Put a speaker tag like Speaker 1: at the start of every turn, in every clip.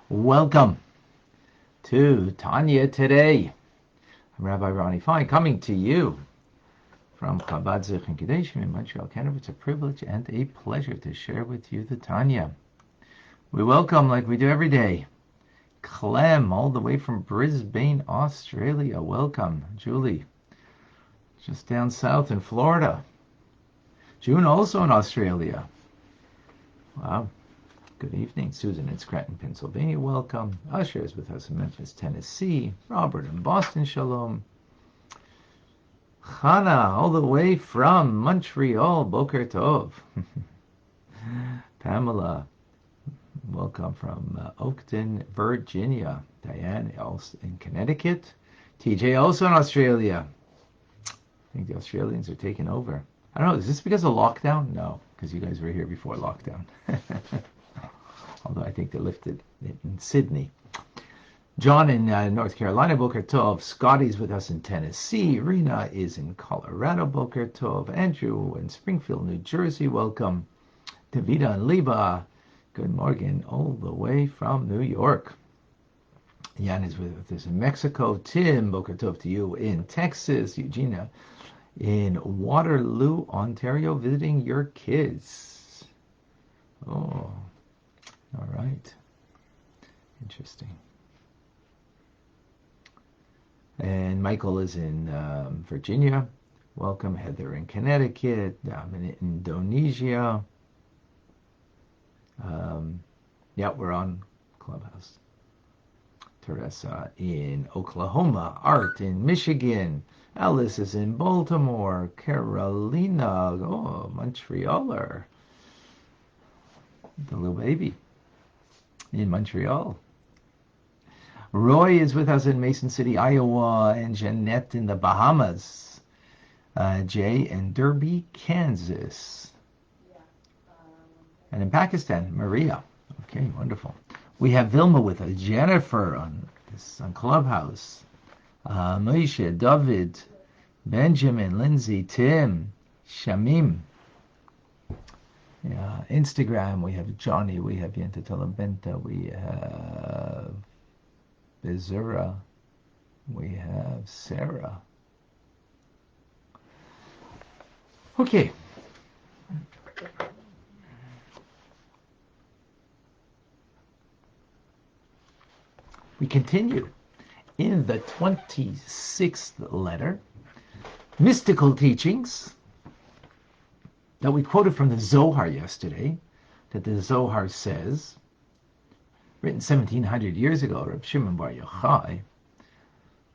Speaker 1: Welcome to Tanya Today. I'm Rabbi Ronnie Fine, coming to you from Chabad Zichin Kadeshim in Montreal, Canada. It's a privilege and a pleasure to share with you the Tanya. We welcome, like we do every day, Clem, all the way from Brisbane, Australia. Welcome. Julie, just down south in Florida. June, also in Australia. Wow. Good evening. Susan in Scranton, Pennsylvania. Welcome. Usher is with us in Memphis, Tennessee. Robert in Boston. Shalom. Chana, all the way from Montreal. Boker Tov. Pamela, welcome from Oakton, Virginia. Diane, also in Connecticut. TJ, also in Australia. I think the Australians are taking over. I don't know, is this because of lockdown? No, because you guys were here before lockdown. Although I think they lifted it in Sydney. John in North Carolina, Boker Tov. Scotty's with us in Tennessee. Rena is in Colorado, Boker Tov. Andrew in Springfield, New Jersey, welcome. Davida and Liba, good morning, all the way from New York. Jan is with us in Mexico. Tim, Boker Tov to you in Texas. Eugenia in Waterloo, Ontario, visiting your kids. Oh, all right. Interesting. And Michael is in Virginia. Welcome. Heather in Connecticut. I'm in Indonesia. Yeah, we're on Clubhouse. Teresa in Oklahoma. Art in Michigan. Alice is in Baltimore. Carolina. Oh, Montrealer. The little baby in Montreal. Roy is with us in Mason City, Iowa, and Jeanette in the Bahamas. Jay in Derby, Kansas. And in Pakistan, Maria. Okay, wonderful. We have Vilma with us, Jennifer on Clubhouse, Moshe, David, Benjamin, Lindsay, Tim, Shamim. Instagram, we have Johnny, we have Yenta Talabenta, we have Bezura, we have Sarah. Okay. We continue in the 26th letter, mystical teachings that we quoted from the Zohar yesterday, that the Zohar says, written 1700 years ago, Reb Shimon Bar Yochai,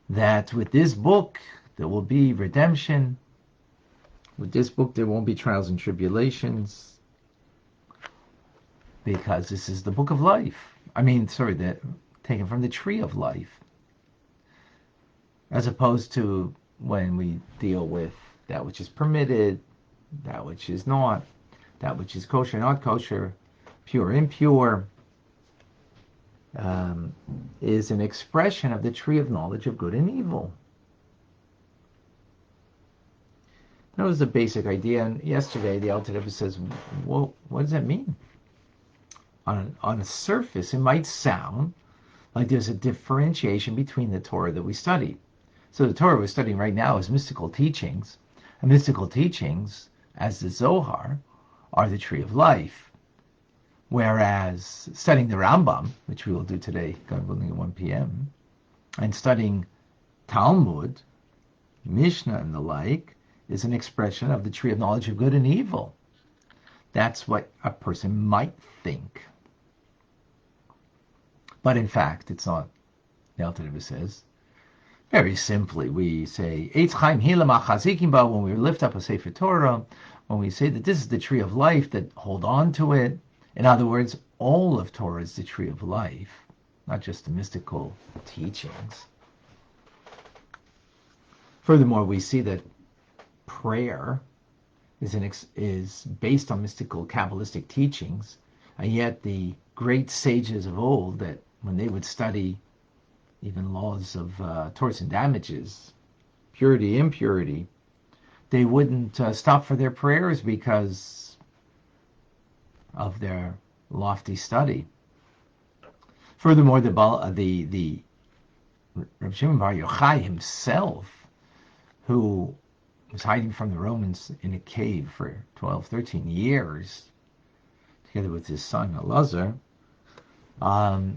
Speaker 1: that with this book there will be redemption, with this book there won't be trials and tribulations, because this is the book of life. Taken from the tree of life, as opposed to when we deal with that which is permitted, that which is not, that which is kosher, not kosher, pure, impure, is an expression of the tree of knowledge of good and evil. That was the basic idea, and yesterday the Alter Rebbe says, well, what does that mean? On a surface, it might sound like there's a differentiation between the Torah that we study. So the Torah we're studying right now is mystical teachings. And mystical teachings, as the Zohar, are the tree of life. Whereas studying the Rambam, which we will do today, God willing, at 1 p.m., and studying Talmud, Mishnah, and the like, is an expression of the tree of knowledge of good and evil. That's what a person might think. But in fact, it's not. The Alter Rebbe says, very simply, we say, Eitz Chaim Hilam Achazikim Ba, when we lift up a Sefer Torah, when we say that this is the tree of life, that hold on to it. In other words, all of Torah is the tree of life, not just the mystical teachings. Furthermore, we see that prayer is based on mystical Kabbalistic teachings, and yet the great sages of old, that when they would study even laws of torts and damages, purity, impurity, they wouldn't stop for their prayers because of their lofty study. Furthermore, the Rabbi Shimon Bar Yochai himself, who was hiding from the Romans in a cave for 12, 13 years, together with his son Elazar,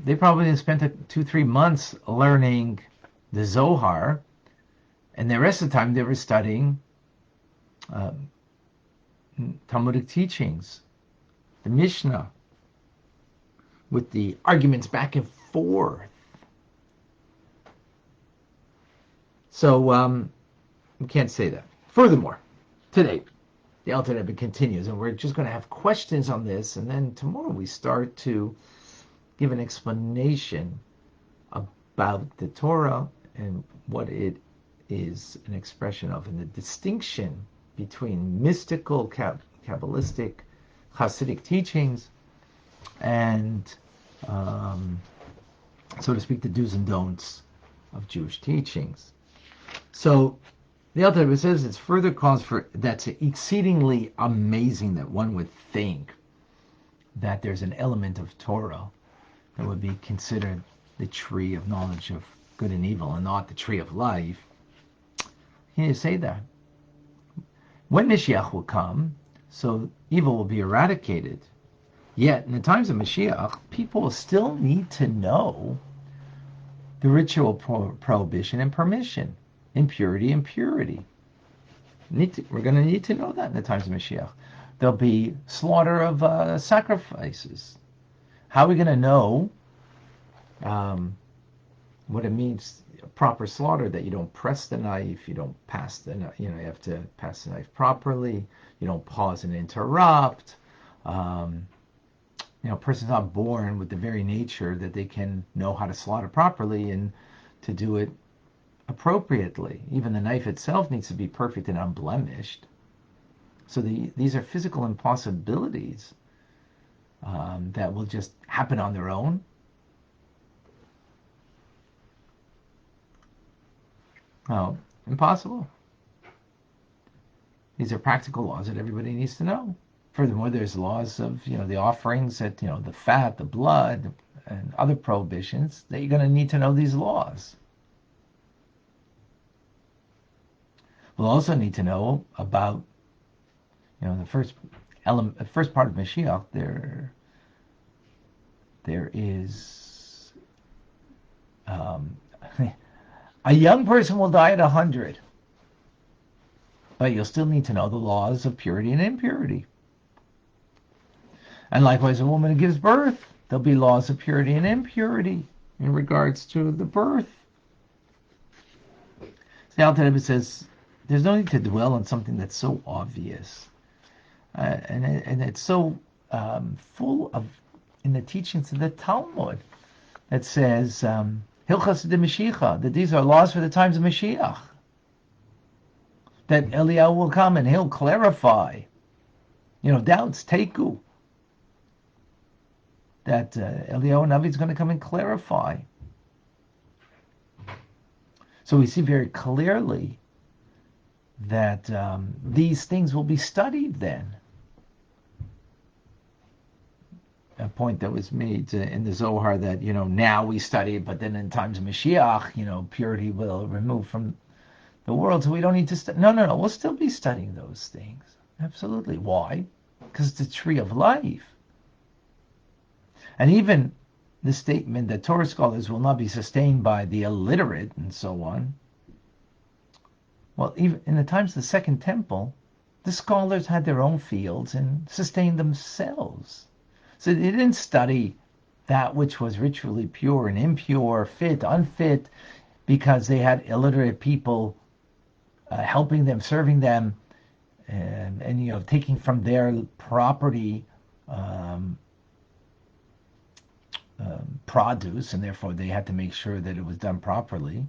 Speaker 1: they probably spent 2-3 months learning the Zohar, and the rest of the time they were studying Talmudic teachings, the Mishnah, with the arguments back and forth. So we can't say that. Furthermore, today, the Alter Rebbe continues, and we're just going to have questions on this, and then tomorrow we start to give an explanation about the Torah and what it is an expression of, and the distinction between mystical, Kabbalistic, Hasidic teachings and, so to speak, the do's and don'ts of Jewish teachings. So the Alter Rebbe says it's further cause for that's exceedingly amazing that one would think that there's an element of Torah that would be considered the tree of knowledge of good and evil and not the tree of life. Can you say that? When Mashiach will come, so evil will be eradicated. Yet in the times of Mashiach, people will still need to know the ritual prohibition and permission, impurity and purity. We're going to need to know that in the times of Mashiach. There'll be slaughter of sacrifices. How are we going to know what it means, proper slaughter, that you don't press the knife, you don't pass the knife, you have to pass the knife properly, you don't pause and interrupt. A person's not born with the very nature that they can know how to slaughter properly and to do it appropriately. Even the knife itself needs to be perfect and unblemished. So these are physical impossibilities that will just happen on their own. Oh, impossible. These are practical laws that everybody needs to know. Furthermore, there's laws of, the offerings, that, the fat, the blood, and other prohibitions that you're going to need to know these laws. We'll also need to know about, the first part of Mashiach. There is a young person will die at 100, but you'll still need to know the laws of purity and impurity. And likewise, a woman who gives birth, there'll be laws of purity and impurity in regards to the birth. The Alter Rebbe says there's no need to dwell on something that's so obvious, and it's so full of, in the teachings of the Talmud, that says Hilchas de Mashiach, that these are laws for the times of Mashiach, that Eliyahu will come and he'll clarify, doubts, teku, that Eliyahu Navi is going to come and clarify. So we see very clearly that these things will be studied then. A point that was made in the Zohar that, now we study it, but then in times of Mashiach, purity will remove from the world, so we don't need to study. No, we'll still be studying those things. Absolutely. Why? Because it's the tree of life. And even the statement that Torah scholars will not be sustained by the illiterate and so on. Well, even in the times of the Second Temple, the scholars had their own fields and sustained themselves. So they didn't study that which was ritually pure and impure, fit, unfit, because they had illiterate people helping them, serving them, and taking from their property produce, and therefore they had to make sure that it was done properly.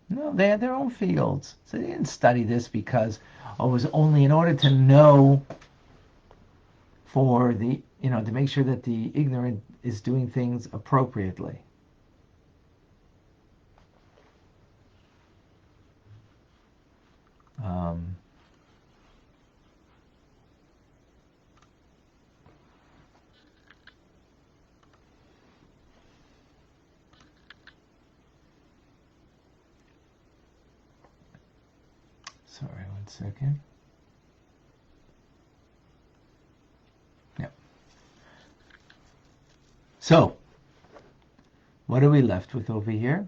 Speaker 1: No, they had their own fields. So they didn't study this because it was only in order to know, for the, to make sure that the ignorant is doing things appropriately. Sorry, one second. Yep. So, what are we left with over here?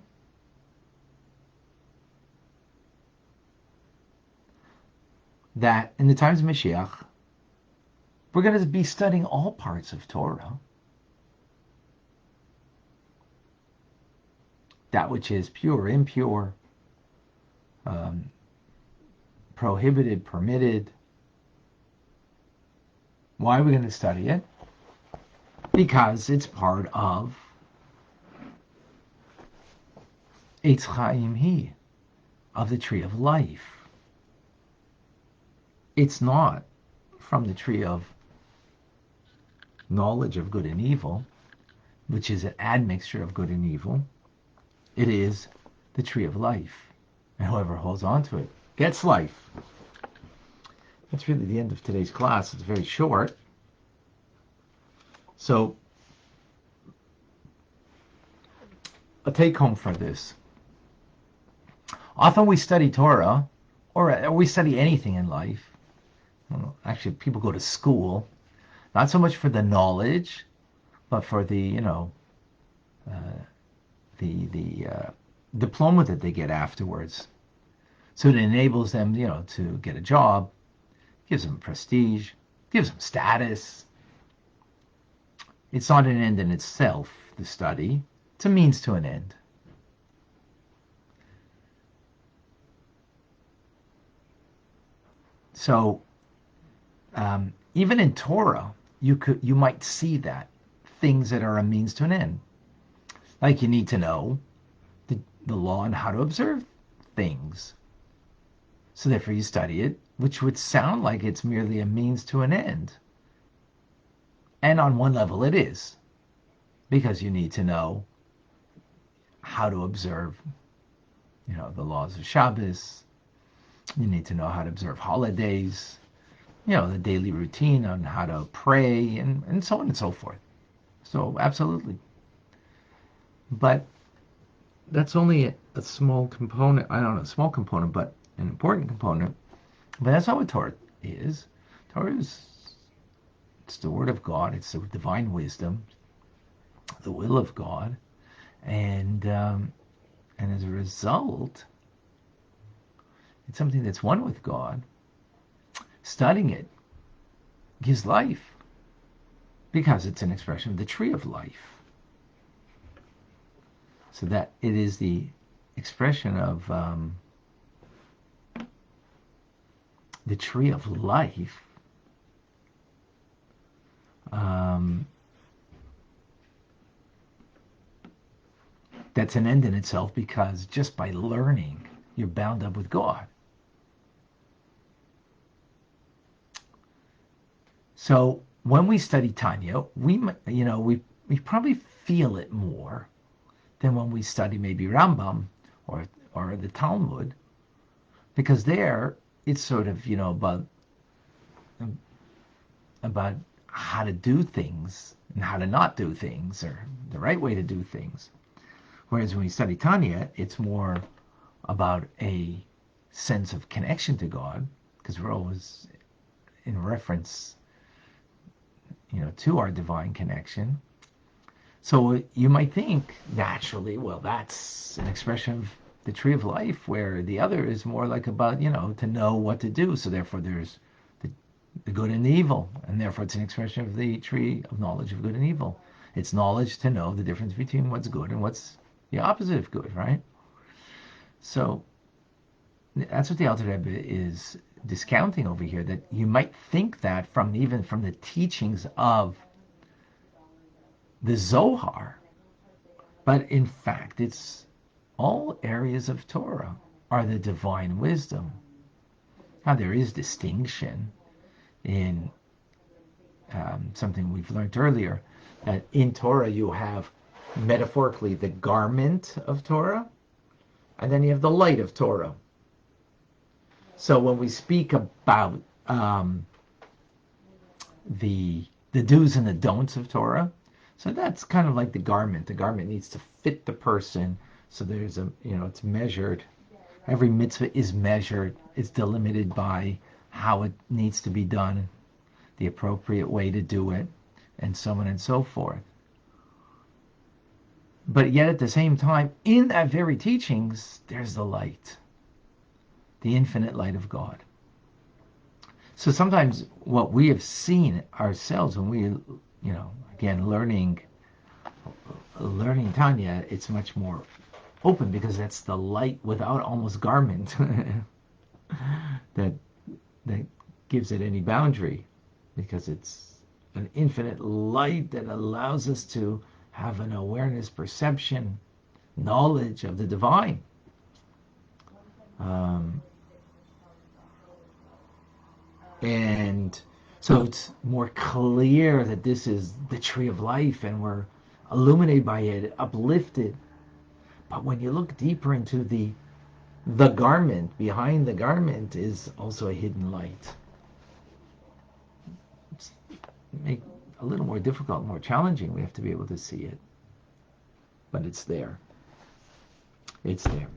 Speaker 1: That in the times of Mashiach, we're going to be studying all parts of Torah. That which is pure, impure, prohibited, permitted. Why are we going to study it? Because it's part of Eitz Chaim Hi, of the tree of life. It's not from the tree of knowledge of good and evil, which is an admixture of good and evil. It is the tree of life. And whoever holds on to it gets life. That's really the end of today's class. It's very short. So, a take home for this. Often we study Torah, or we study anything in life. Well, actually, people go to school, not so much for the knowledge, but for the, the diploma that they get afterwards. So it enables them, to get a job, gives them prestige, gives them status. It's not an end in itself, the study. It's a means to an end. So, even in Torah, you might see that things that are a means to an end. Like you need to know the law and how to observe things. So therefore you study it, which would sound like it's merely a means to an end. And on one level it is, because you need to know how to observe, the laws of Shabbos. You need to know how to observe holidays, the daily routine on how to pray, and so on and so forth. So absolutely. But that's only a small component. I don't know, a small component, but an important component. But that's not what Torah is. Torah it's the Word of God. It's the divine wisdom, the will of God, and as a result, it's something that's one with God. Studying it gives life because it's an expression of the tree of life. So that it is the expression of the tree of life. That's an end in itself, because just by learning, you're bound up with God. So when we study Tanya, we probably feel it more than when we study maybe Rambam or the Talmud, because there it's sort of about how to do things and how to not do things, or the right way to do things. Whereas when we study Tanya, it's more about a sense of connection to God, because we're always in reference, to our divine connection. So you might think naturally, well, that's an expression of the tree of life, where the other is more like about, to know what to do. So therefore there's the good and the evil, and therefore it's an expression of the tree of knowledge of good and evil. It's knowledge to know the difference between what's good and what's the opposite of good, right? So that's what the Alter Rebbe is discounting over here, that you might think that even from the teachings of the Zohar, but in fact it's all areas of Torah are the divine wisdom. Now there is distinction in something we've learned earlier, that in Torah you have metaphorically the garment of Torah, and then you have the light of Torah. So when we speak about the do's and the don'ts of Torah, so that's kind of like the garment. The garment needs to fit the person. So there's it's measured Every mitzvah is measured. It's delimited by how it needs to be done, the appropriate way to do it, and so on and so forth. But yet at the same time, in that very teachings, there's the light, the infinite light of God. So sometimes what we have seen ourselves when we, again, learning Tanya, it's much more open because that's the light without almost garment that gives it any boundary, because it's an infinite light that allows us to have an awareness, perception, knowledge of the divine. And so it's more clear that this is the tree of life and we're illuminated by it, uplifted. But when you look deeper into the garment, behind the garment is also a hidden light. It's make a little more difficult, more challenging. We have to be able to see it. But it's there. It's there.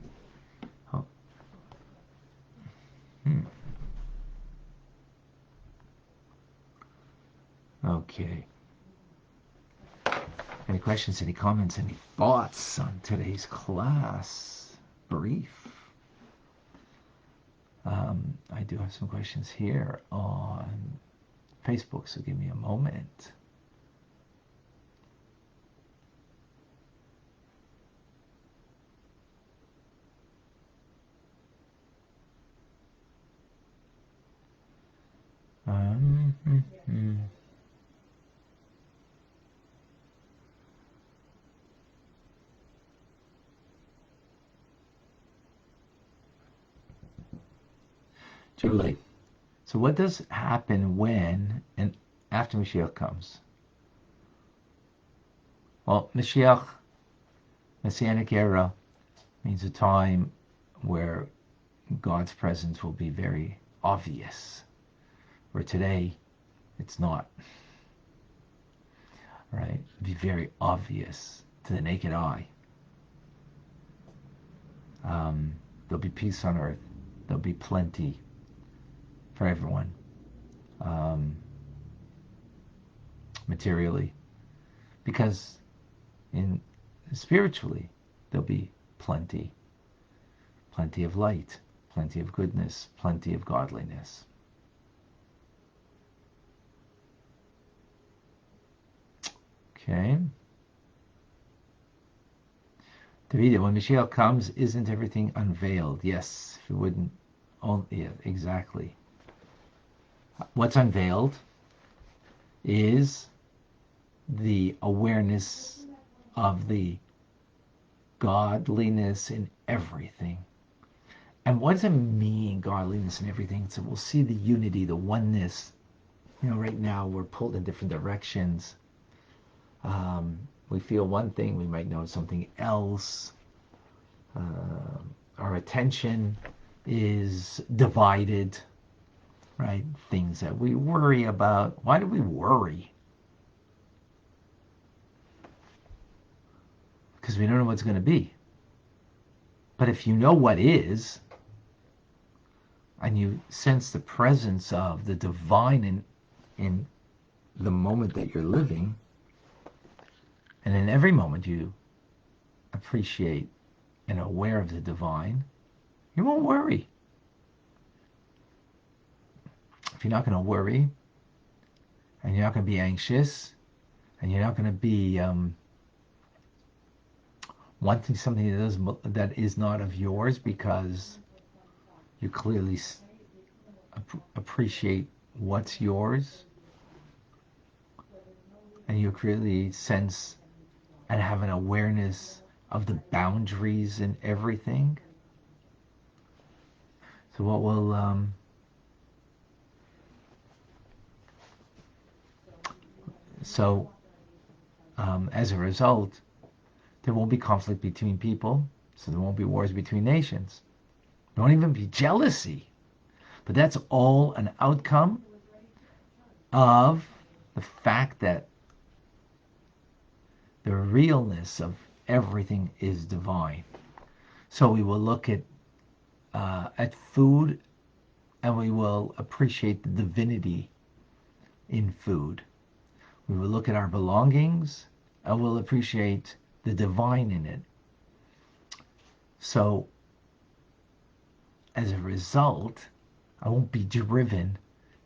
Speaker 1: Oh. Okay. Any questions, any comments, any thoughts on today's class? Brief. I do have some questions here on Facebook, so give me a moment. Julie, so what does happen when and after Mashiach comes? Well, Mashiach, Messianic era, means a time where God's presence will be very obvious, where today it's not. Right? It'll be very obvious to the naked eye. There'll be peace on earth. There'll be plenty for everyone, materially, because spiritually there'll be plenty of light, plenty of goodness, plenty of godliness. Okay. David, when Mashiach comes, isn't everything unveiled? Yes, if it wouldn't. Oh, yeah, exactly. What's unveiled is the awareness of the godliness in everything. And what does it mean, godliness in everything? So we'll see the unity, the oneness. Right now we're pulled in different directions. We feel one thing, we might know something else. Our attention is divided, right? Things that we worry about. Why do we worry? Because we don't know what's going to be. But if you know what is, and you sense the presence of the divine in the moment that you're living, and in every moment you appreciate and are aware of the divine, you won't worry. If you're not going to worry, and you're not going to be anxious, and you're not going to be wanting something that is not of yours, because you clearly appreciate what's yours, and you clearly sense and have an awareness of the boundaries in everything. So what will as a result, there won't be conflict between people, so there won't be wars between nations. There won't even be jealousy. But that's all an outcome of the fact that the realness of everything is divine. So we will look at at food, and we will appreciate the divinity in food. We will look at our belongings, and we'll appreciate the divine in it. So, as a result, I won't be driven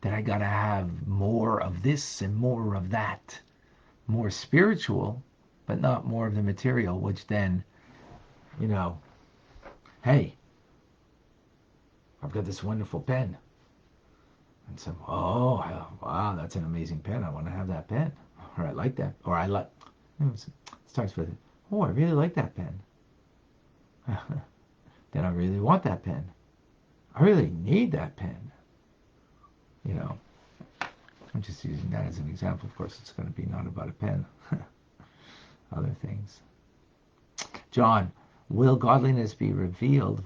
Speaker 1: that I gotta have more of this and more of that. More spiritual, but not more of the material, which then, hey, I've got this wonderful pen. And so, oh, wow, that's an amazing pen. I want to have that pen. Or I like that. Or it starts with, oh, I really like that pen. Then I really want that pen. I really need that pen. I'm just using that as an example. Of course, it's going to be not about a pen. Other things. John, will godliness be revealed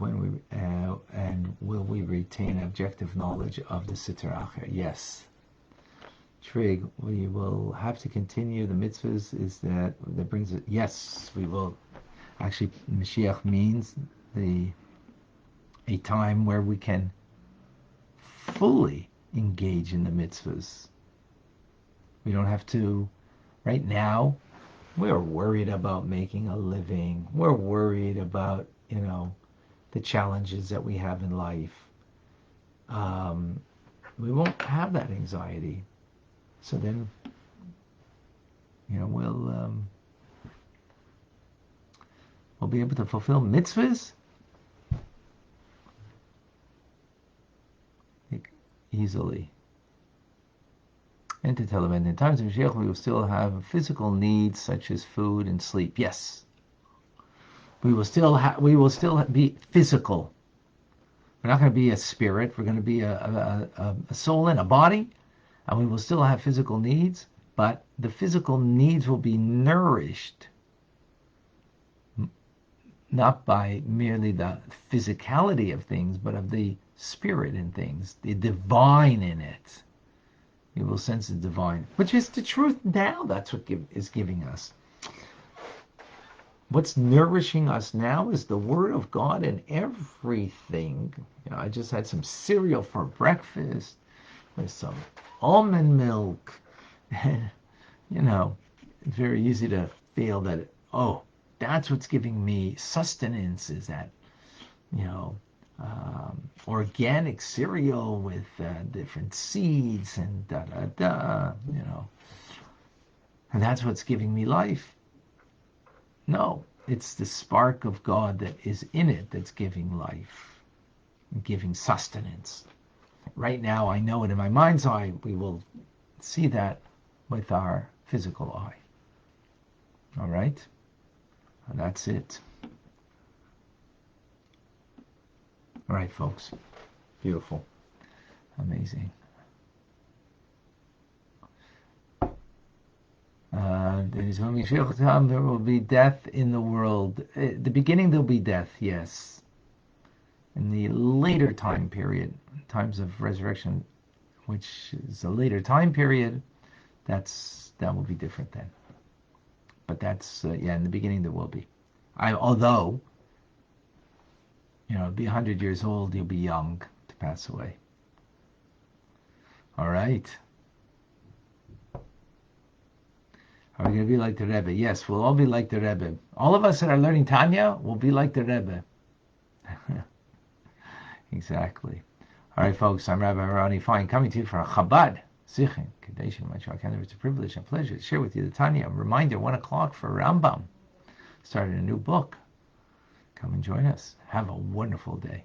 Speaker 1: and will we retain objective knowledge of the Sitter Achra? Yes. Trig, we will have to continue the mitzvahs. That brings it? Yes, we will. Actually, Mashiach means a time where we can fully engage in the mitzvahs. We don't have to. Right now, we're worried about making a living. We're worried about, the challenges that we have in life. We won't have that anxiety. So then, we'll be able to fulfill mitzvahs easily. And to tell them, in times of Mashiach, we will still have physical needs such as food and sleep. Yes, we will still be physical. We're not going to be a spirit. We're going to be a soul and a body, and we will still have physical needs. But the physical needs will be nourished not by merely the physicality of things, but of the spirit in things, the divine in it. We will sense the divine, which is the truth now. That's what is giving us. What's nourishing us now is the Word of God and everything. I just had some cereal for breakfast with some almond milk. And, it's very easy to feel that, that's what's giving me sustenance, is that, organic cereal with different seeds and and that's what's giving me life. No, it's the spark of God that is in it that's giving life, giving sustenance. Right now, I know it in my mind's eye. We will see that with our physical eye. All right? And that's it. All right, folks. Beautiful. Amazing. There will be death in the world. At the beginning, there'll be death, yes. In the later time period, times of resurrection, which is a later time period, that will be different then. But that's, in the beginning there will be. Although, be 100 years old, you'll be young to pass away. All right. Are we going to be like the Rebbe? Yes, we'll all be like the Rebbe. All of us that are learning Tanya will be like the Rebbe. Exactly. All right, folks, I'm Rabbi Ronnie Fine, coming to you from Chabad. Zichen, Kadeshim, it's a privilege and pleasure to share with you the Tanya. Reminder, 1 o'clock for Rambam. Started a new book. Come and join us. Have a wonderful day.